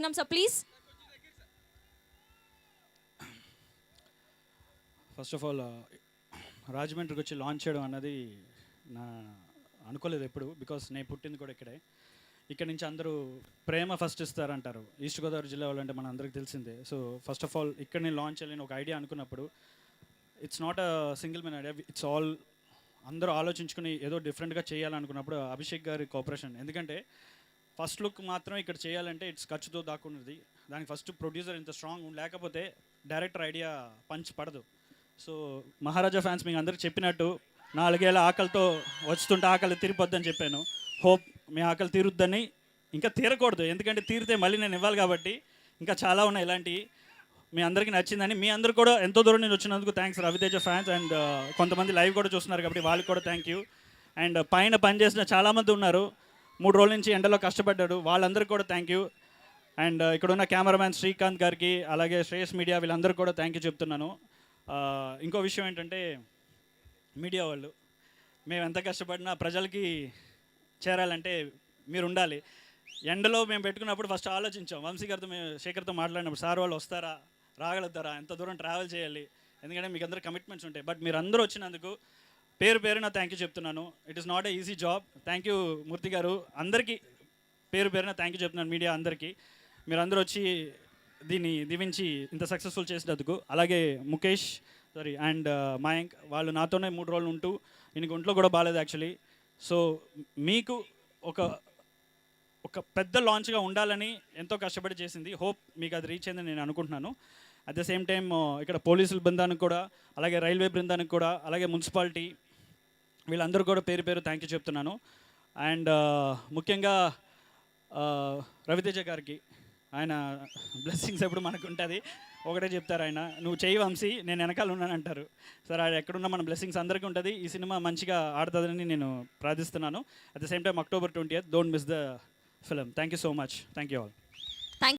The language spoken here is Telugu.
Sir, please. First of all రాజమండ్రికి వచ్చి లాంచ్ చేయడం అన్నది నా అనుకోలేదు ఎప్పుడు, బికాస్ నేను పుట్టింది కూడా ఇక్కడే. ఇక్కడ నుంచి అందరూ ప్రేమ ఫస్ట్ ఇస్తారంటారు. ఈస్ట్ గోదావరి జిల్లా వాళ్ళంటే మన అందరికి తెలిసిందే. సో ఫస్ట్ ఆఫ్ ఆల్ ఇక్కడ నేను లాంచ్ చేయాలని ఒక ఐడియా అనుకున్నప్పుడు it's not a single men idea, it's all అందరూ ఆలోచించుకుని ఏదో డిఫరెంట్గా చేయాలనుకున్నప్పుడు అభిషేక్ గారి కోఆపరేషన్. ఎందుకంటే ఫస్ట్ లుక్ మాత్రం ఇక్కడ చేయాలంటే ఇట్స్ ఖర్చుతో దాక్కున్నది. దానికి ఫస్ట్ ప్రొడ్యూసర్ ఇంత స్ట్రాంగ్ లేకపోతే డైరెక్టర్ ఐడియా పంచ్ పడదు. సో మహారాజా ఫ్యాన్స్ మీకు అందరికి చెప్పినట్టు 4 ఏళ్ళ ఆకలితో వస్తుంటే ఆకలి తీరిపోద్దని చెప్పాను. హోప్ మీ ఆకలి తీరుద్దని, ఇంకా తీరకూడదు, ఎందుకంటే తీరితే మళ్ళీ నేను ఇవ్వాలి కాబట్టి. ఇంకా చాలా ఉన్నాయి ఇలాంటివి. మీ అందరికీ నచ్చిందని, మీ అందరు కూడా ఎంతో దూరం నుంచి వచ్చినందుకు థ్యాంక్స్ రవితేజ ఫ్యాన్స్. అండ్ కొంతమంది లైవ్ కూడా చూస్తున్నారు కాబట్టి వాళ్ళకి కూడా థ్యాంక్ యూ. అండ్ పైన పనిచేసిన చాలామంది ఉన్నారు, 3 రోజుల నుంచి ఎండలో కష్టపడ్డాడు, వాళ్ళందరికీ కూడా థ్యాంక్ యూ. అండ్ ఇక్కడ ఉన్న కెమెరామ్యాన్ శ్రీకాంత్ గారికి, అలాగే శ్రేయస్ మీడియా, వీళ్ళందరికీ కూడా థ్యాంక్ యూ చెప్తున్నాను. ఇంకో విషయం ఏంటంటే మీడియా వాళ్ళు, మేము ఎంత కష్టపడినా ప్రజలకి చేరాలంటే మీరు ఉండాలి. ఎండలో మేము పెట్టుకున్నప్పుడు ఫస్ట్ ఆలోచించాం, వంశీ గారితో మేము శేఖర్తో మాట్లాడినప్పుడు, సార్ వాళ్ళు వస్తారా, రాగలుగుతారా, ఎంత దూరం ట్రావెల్ చేయాలి, ఎందుకంటే మీకు అందరూ కమిట్మెంట్స్ ఉంటాయి. బట్ మీరు అందరూ వచ్చినందుకు పేరున థ్యాంక్ యూ చెప్తున్నాను. It is not a easy job. Thank you Murthy గారు. అందరికీ పేరున థ్యాంక్ యూ చెప్తున్నాను, మీడియా అందరికీ. మీరు అందరూ వచ్చి దీన్ని దీవించి ఇంత సక్సెస్ఫుల్ చేసినందుకు. అలాగే ముఖేష్ అండ్ మయాంక్, వాళ్ళు నాతోనే 3 రోజులు ఉంటూ, ఈయనకి ఒంట్లో కూడా బాగాలేదు యాక్చువల్లీ. సో మీకు ఒక పెద్ద లాంచ్గా ఉండాలని ఎంతో కష్టపడి చేసింది. హోప్ మీకు అది రీచ్ అయిందని నేను అనుకుంటున్నాను. అట్ ద సేమ్ టైం ఇక్కడ పోలీసుల బృందానికి కూడా, అలాగే రైల్వే బృందానికి కూడా, అలాగే మున్సిపాలిటీ, వీళ్ళందరూ కూడా పేరు థ్యాంక్ యూ చెప్తున్నాను. అండ్ ముఖ్యంగా రవితేజ గారికి, ఆయన బ్లెస్సింగ్స్ ఎప్పుడు మనకు ఉంటుంది. ఒకటే చెప్తారు ఆయన, నువ్వు చేయి వంశీ, నేను వెనకాల ఉన్నాను అంటారు. సరే, ఆయన ఎక్కడున్నా మన బ్లెస్సింగ్స్ అందరికీ ఉంటుంది. ఈ సినిమా మంచిగా ఆడుతుందని నేను ప్రార్థిస్తున్నాను. At the same time October 20th, don't miss the film. Thank you so much. Thank you all.